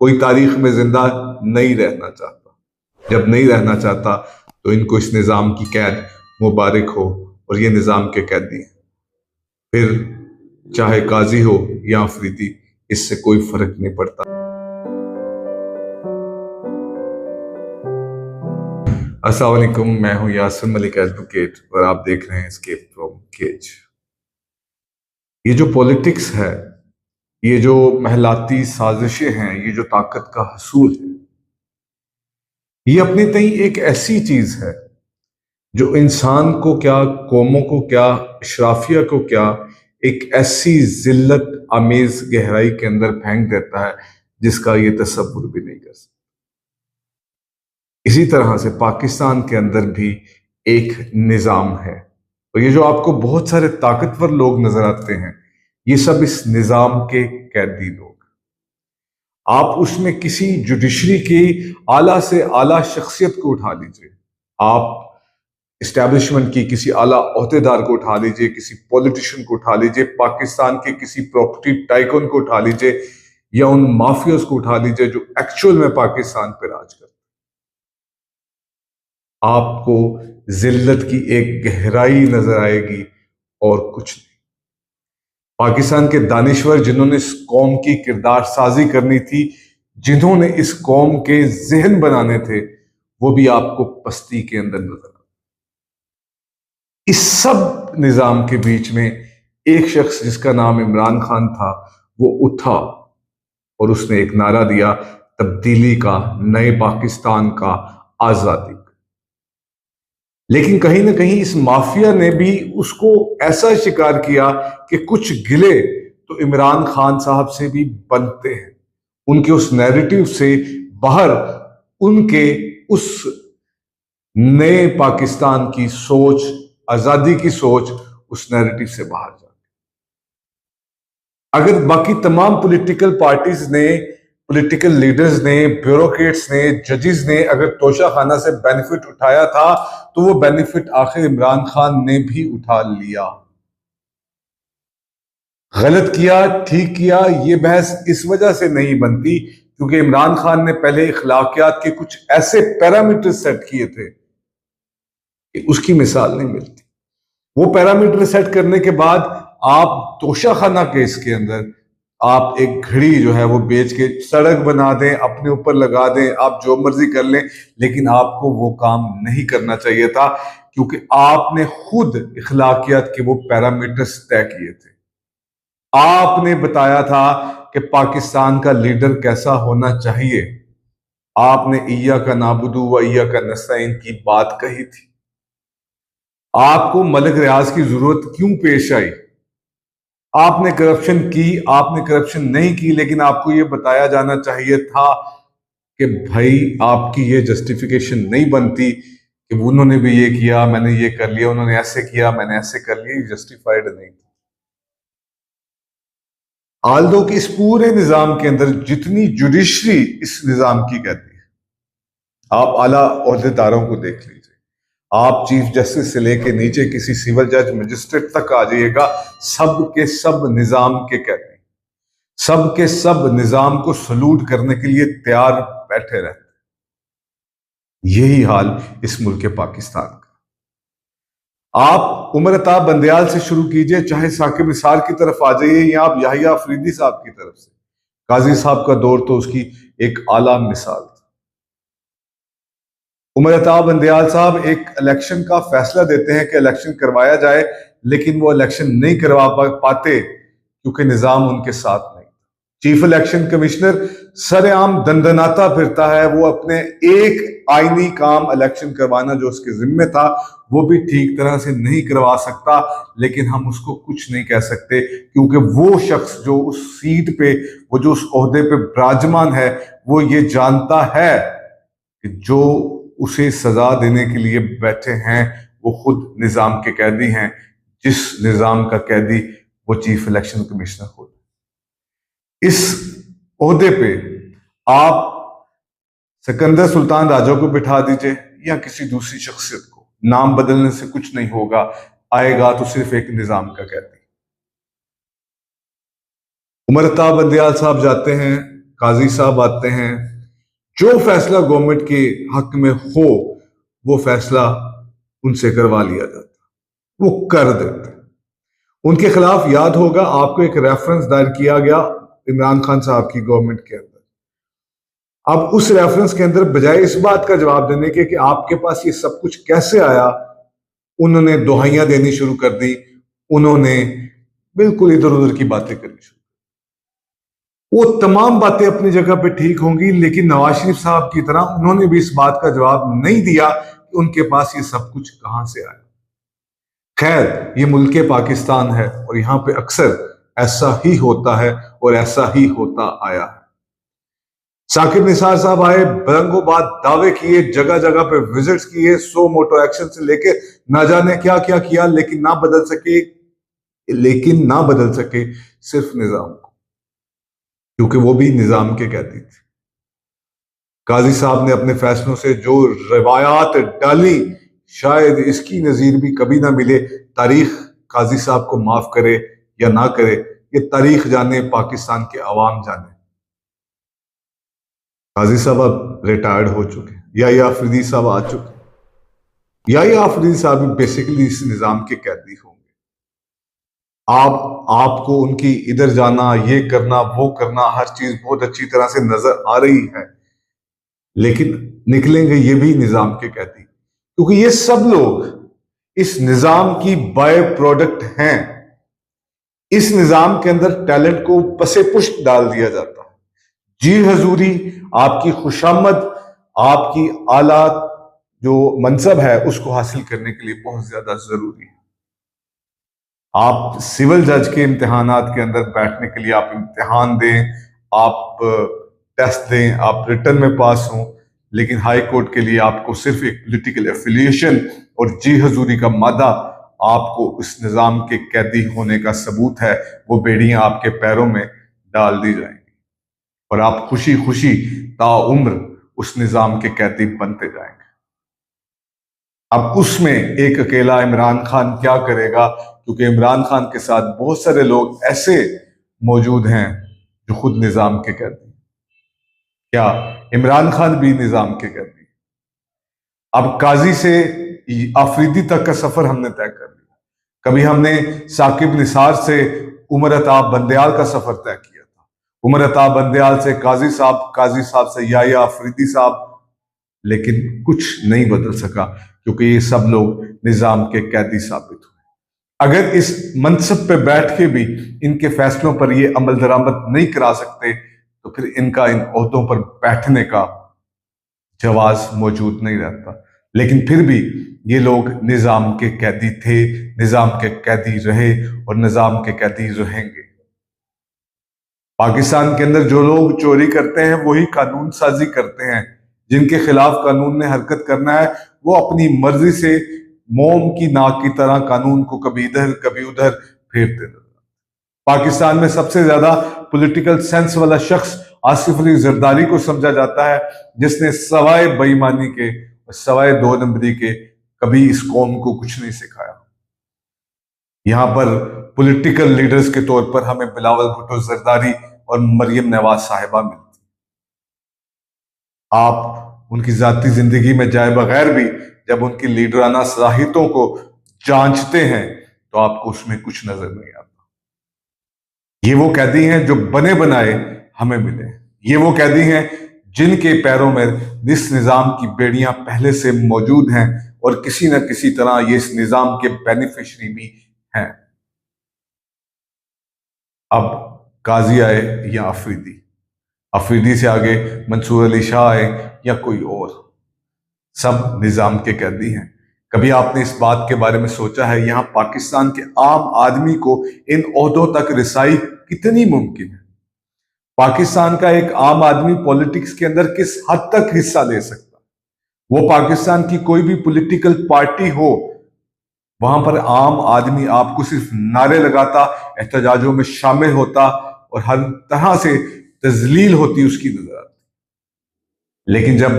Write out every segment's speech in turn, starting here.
کوئی تاریخ میں زندہ نہیں رہنا چاہتا. جب نہیں رہنا چاہتا تو ان کو اس نظام کی قید مبارک ہو، اور یہ نظام کے قیدی ہیں. پھر چاہے قاضی ہو یا افریدی، اس سے کوئی فرق نہیں پڑتا. السلام علیکم، میں ہوں یاسر ملک ایڈوکیٹ، اور آپ دیکھ رہے ہیں اسکیپ فرام کیج. یہ جو پولیٹکس ہے، یہ جو محلاتی سازشیں ہیں، یہ جو طاقت کا حصول ہے، یہ اپنی تئیں ایک ایسی چیز ہے جو انسان کو کیا، قوموں کو کیا، اشرافیہ کو کیا، ایک ایسی ذلت آمیز گہرائی کے اندر پھینک دیتا ہے جس کا یہ تصور بھی نہیں کر سکتا. اسی طرح سے پاکستان کے اندر بھی ایک نظام ہے، اور یہ جو آپ کو بہت سارے طاقتور لوگ نظر آتے ہیں، یہ سب اس نظام کے قیدی لوگ. آپ اس میں کسی جوڈیشری کی اعلیٰ سے اعلیٰ شخصیت کو اٹھا لیجئے، آپ اسٹیبلشمنٹ کی کسی اعلیٰ عہدیدار کو اٹھا لیجئے، کسی پولیٹیشین کو اٹھا لیجئے، پاکستان کے کسی پراپرٹی ٹائکون کو اٹھا لیجئے، یا ان مافیاز کو اٹھا لیجئے جو ایکچول میں پاکستان پہ راج کرتے، آپ کو ذلت کی ایک گہرائی نظر آئے گی اور کچھ نہیں. پاکستان کے دانشور جنہوں نے اس قوم کی کردار سازی کرنی تھی، جنہوں نے اس قوم کے ذہن بنانے تھے، وہ بھی آپ کو پستی کے اندر نظر آئے. اس سب نظام کے بیچ میں ایک شخص جس کا نام عمران خان تھا، وہ اٹھا اور اس نے ایک نعرہ دیا، تبدیلی کا، نئے پاکستان کا، آزادی کا. لیکن کہیں نہ کہیں اس مافیا نے بھی اس کو ایسا شکار کیا کہ کچھ گلے تو عمران خان صاحب سے بھی بنتے ہیں. ان کے اس نیریٹو سے باہر، ان کے اس نئے پاکستان کی سوچ، آزادی کی سوچ، اس نیریٹو سے باہر جا. اگر باقی تمام پولیٹیکل پارٹیز نے، پولیٹیکل لیڈرز نے، بیوروکریٹس نے، ججز نے اگر توشہ خانہ سے بینیفٹ اٹھایا تھا تو وہ بینیفٹ آخر عمران خان نے بھی اٹھا لیا. غلط کیا، ٹھیک کیا، یہ بحث اس وجہ سے نہیں بنتی کیونکہ عمران خان نے پہلے اخلاقیات کے کچھ ایسے پیرامیٹر سیٹ کیے تھے کہ اس کی مثال نہیں ملتی. وہ پیرامیٹر سیٹ کرنے کے بعد آپ توشہ خانہ کیس کے اندر آپ ایک گھڑی جو ہے وہ بیچ کے سڑک بنا دیں، اپنے اوپر لگا دیں، آپ جو مرضی کر لیں، لیکن آپ کو وہ کام نہیں کرنا چاہیے تھا کیونکہ آپ نے خود اخلاقیات کے وہ پیرامیٹرز طے کیے تھے. آپ نے بتایا تھا کہ پاکستان کا لیڈر کیسا ہونا چاہیے. آپ نے ایاک نعبد و ایاک نستعین کی بات کہی تھی. آپ کو ملک ریاض کی ضرورت کیوں پیش آئی؟ آپ نے کرپشن کی، آپ نے کرپشن نہیں کی، لیکن آپ کو یہ بتایا جانا چاہیے تھا کہ بھائی آپ کی یہ جسٹیفیکیشن نہیں بنتی کہ انہوں نے بھی یہ کیا، میں نے یہ کر لیا، انہوں نے ایسے کیا، میں نے ایسے کر لیا، یہ جسٹیفائیڈ نہیں تھی. آلدو کہ اس پورے نظام کے اندر جتنی جوڈیشری اس نظام کی کہتی ہے، آپ اعلیٰ عہدیداروں کو دیکھ لیجئے، آپ چیف جسٹس سے لے کے نیچے کسی سیول جج، مجسٹریٹ تک آ جائیے گا، سب کے سب نظام کے کہتے ہیں، سب کے سب نظام کو سلوٹ کرنے کے لیے تیار بیٹھے رہتے ہیں. یہی حال اس ملک پاکستان کا. آپ عمر عطا بندیال سے شروع کیجئے، چاہے ثاقب نثار کی طرف آ جائیے، یا آپ یحییٰ افریدی صاحب کی طرف سے. قاضی صاحب کا دور تو اس کی ایک اعلیٰ مثال تھا. عمر عطا بندیال صاحب ایک الیکشن کا فیصلہ دیتے ہیں کہ الیکشن کروایا جائے، لیکن وہ الیکشن نہیں کروا پاتے کیونکہ نظام ان کے ساتھ نہیں. چیف الیکشن کمشنر سر عام دندناتا پھرتا ہے، وہ اپنے ایک آئینی کام الیکشن کروانا جو اس کے ذمہ تھا وہ بھی ٹھیک طرح سے نہیں کروا سکتا، لیکن ہم اس کو کچھ نہیں کہہ سکتے کیونکہ وہ شخص جو اس سیٹ پہ، وہ جو اس عہدے پہ براجمان ہے، وہ یہ جانتا ہے کہ جو اسے سزا دینے کے لیے بیٹھے ہیں وہ خود نظام کے قیدی ہیں، جس نظام کا قیدی وہ چیف الیکشن کمشنر خود. اس عہدے پہ آپ سکندر سلطان راجہ کو بٹھا دیجئے یا کسی دوسری شخصیت کو، نام بدلنے سے کچھ نہیں ہوگا، آئے گا تو صرف ایک نظام کا قیدی. عمر عطا بندیال صاحب جاتے ہیں قاضی صاحب آتے ہیں، جو فیصلہ گورنمنٹ کے حق میں ہو وہ فیصلہ ان سے کروا لیا جاتا، وہ کر دیتے۔ ان کے خلاف یاد ہوگا آپ کو ایک ریفرنس دائر کیا گیا عمران خان صاحب کی گورنمنٹ کے اندر۔ اب اس ریفرنس کے اندر بجائے اس بات کا جواب دینے کے کہ آپ کے پاس یہ سب کچھ کیسے آیا، انہوں نے دہائیاں دینی شروع کر دی، انہوں نے بالکل ادھر ادھر کی باتیں کرنی شروع۔ وہ تمام باتیں اپنی جگہ پہ ٹھیک ہوں گی، لیکن نواز شریف صاحب کی طرح انہوں نے بھی اس بات کا جواب نہیں دیا کہ ان کے پاس یہ سب کچھ کہاں سے آیا۔ خیر، یہ ملک پاکستان ہے اور یہاں پہ اکثر ایسا ہی ہوتا ہے اور ایسا ہی ہوتا آیا ہے۔ ثاقب نثار صاحب آئے، بلنگو بات دعوے کیے، جگہ جگہ پہ وزٹس کیے، 100 موٹو ایکشن سے لے کے نہ جانے کیا کیا کیا، لیکن نہ بدل سکے صرف نظام کو، کیونکہ وہ بھی نظام کے قیدی تھے۔ قاضی صاحب نے اپنے فیصلوں سے جو روایات ڈالی، شاید اس کی نظیر بھی کبھی نہ ملے۔ تاریخ قاضی صاحب کو معاف کرے یا نہ کرے، یہ تاریخ جانے، پاکستان کے عوام جانے۔ قاضی صاحب اب ریٹائرڈ ہو چکے، یا آفریدی صاحب آ چکے، یا آفریدی صاحب بیسیکلی اس نظام کے قیدی ہوں گے۔ آپ کو ان کی ادھر جانا، یہ کرنا، وہ کرنا، ہر چیز بہت اچھی طرح سے نظر آ رہی ہے، لیکن نکلیں گے یہ بھی نظام کے قیدی، کیونکہ یہ سب لوگ اس نظام کی بائی پروڈکٹ ہیں۔ اس نظام کے اندر ٹیلنٹ کو پسے پشت ڈال دیا جاتا ہے۔ جی حضوری، آپ کی خوشامد، آپ کی اعلیٰ جو منصب ہے اس کو حاصل کرنے کے لیے بہت زیادہ ضروری ہے۔ آپ سول جج کے امتحانات کے اندر بیٹھنے کے لیے آپ امتحان دیں، آپ ٹیسٹ دیں، آپ ریٹن میں پاس ہوں، لیکن ہائی کورٹ کے لیے آپ کو صرف ایک پولیٹیکل ایفیلیشن اور جی حضوری کا مادہ آپ کو اس نظام کے قیدی ہونے کا ثبوت ہے، وہ بیڑیاں آپ کے پیروں میں ڈال دی جائیں گی اور آپ خوشی خوشی تا عمر اس نظام کے قیدی بنتے جائیں گے۔ اب اس میں ایک اکیلا عمران خان کیا کرے گا، کیونکہ عمران خان کے ساتھ بہت سارے لوگ ایسے موجود ہیں جو خود نظام کے قیدی ہیں۔ کیا عمران خان بھی نظام کے قیدی؟ اب قاضی سے آفریدی تک کا سفر ہم نے طے کر لیا، کبھی ہم نے ثاقب نثار سے عمر عطا بندیال کا سفر طے کیا تھا، عمر عطا بندیال سے قاضی صاحب سے یا آفریدی صاحب، لیکن کچھ نہیں بدل سکا، کیونکہ یہ سب لوگ نظام کے قیدی ثابت ہوئے۔ اگر اس منصب پہ بیٹھ کے بھی ان کے فیصلوں پر یہ عمل درآمد نہیں کرا سکتے تو پھر ان کا ان عہدوں پر بیٹھنے کا جواز موجود نہیں رہتا، لیکن پھر بھی یہ لوگ نظام کے قیدی تھے، نظام کے قیدی رہے اور نظام کے قیدی رہیں گے۔ پاکستان کے اندر جو لوگ چوری کرتے ہیں وہی قانون سازی کرتے ہیں، جن کے خلاف قانون نے حرکت کرنا ہے وہ اپنی مرضی سے موم کی ناک کی طرح قانون کو کبھی ادھر کبھی ادھر پھیرتے رہتے۔ پاکستان میں سب سے زیادہ پولیٹیکل سینس والا شخص آصف علی زرداری کو سمجھا جاتا ہے، جس نے سوائے بے ایمانی کے سوائے 2 نمبری کے کبھی اس قوم کو کچھ نہیں سکھایا۔ یہاں پر پولیٹیکل لیڈرز کے طور پر ہمیں بلاول بھٹو زرداری اور مریم نواز صاحبہ ملتی۔ آپ ان کی ذاتی زندگی میں جائے بغیر بھی جب ان کی لیڈرانہ صلاحیتوں کو جانچتے ہیں تو آپ کو اس میں کچھ نظر نہیں آتا۔ یہ وہ قیدی ہیں جو بنے بنائے ہمیں ملے، یہ وہ قیدی ہیں جن کے پیروں میں اس نظام کی بیڑیاں پہلے سے موجود ہیں اور کسی نہ کسی طرح یہ اس نظام کے بینیفیشری بھی ہیں۔ اب قاضی آئے یا آفریدی سے آگے منصور علی شاہ آئے یا کوئی اور، سب نظام کے قیدی ہیں۔ کبھی آپ نے اس بات کے بارے میں سوچا ہے یہاں پاکستان کے عام آدمی کو ان عہدوں تک رسائی کتنی ممکن ہے؟ پاکستان کا ایک عام آدمی پولیٹکس کے اندر کس حد تک حصہ لے سکتا؟ وہ پاکستان کی کوئی بھی پولیٹیکل پارٹی ہو، وہاں پر عام آدمی آپ کو صرف نعرے لگاتا، احتجاجوں میں شامل ہوتا اور ہر طرح سے تذلیل ہوتی اس کی نظر آتی، لیکن جب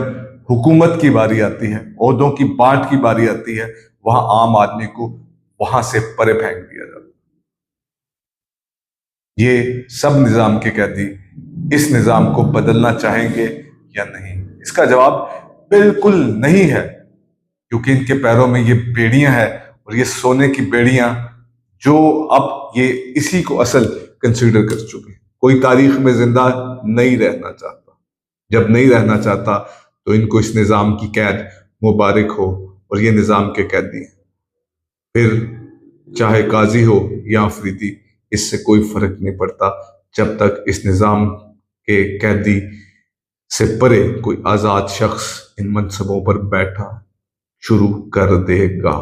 حکومت کی باری آتی ہے، عہدوں کی بانٹ کی باری آتی ہے، وہاں عام آدمی کو وہاں سے پرے پھینک دیا جاتا۔ یہ سب نظام کے قیدی اس نظام کو بدلنا چاہیں گے یا نہیں؟ اس کا جواب بالکل نہیں ہے، کیونکہ ان کے پیروں میں یہ بیڑیاں ہیں، اور یہ سونے کی بیڑیاں جو اب یہ اسی کو اصل کنسیڈر کر چکے ہیں۔ کوئی تاریخ میں زندہ نہیں رہنا چاہتا، جب نہیں رہنا چاہتا تو ان کو اس نظام کی قید مبارک ہو، اور یہ نظام کے قیدی ہیں۔ پھر چاہے قاضی ہو یا افریدی، اس سے کوئی فرق نہیں پڑتا جب تک اس نظام کے قیدی سے پرے کوئی آزاد شخص ان منصبوں پر بیٹھا شروع کر دے گا۔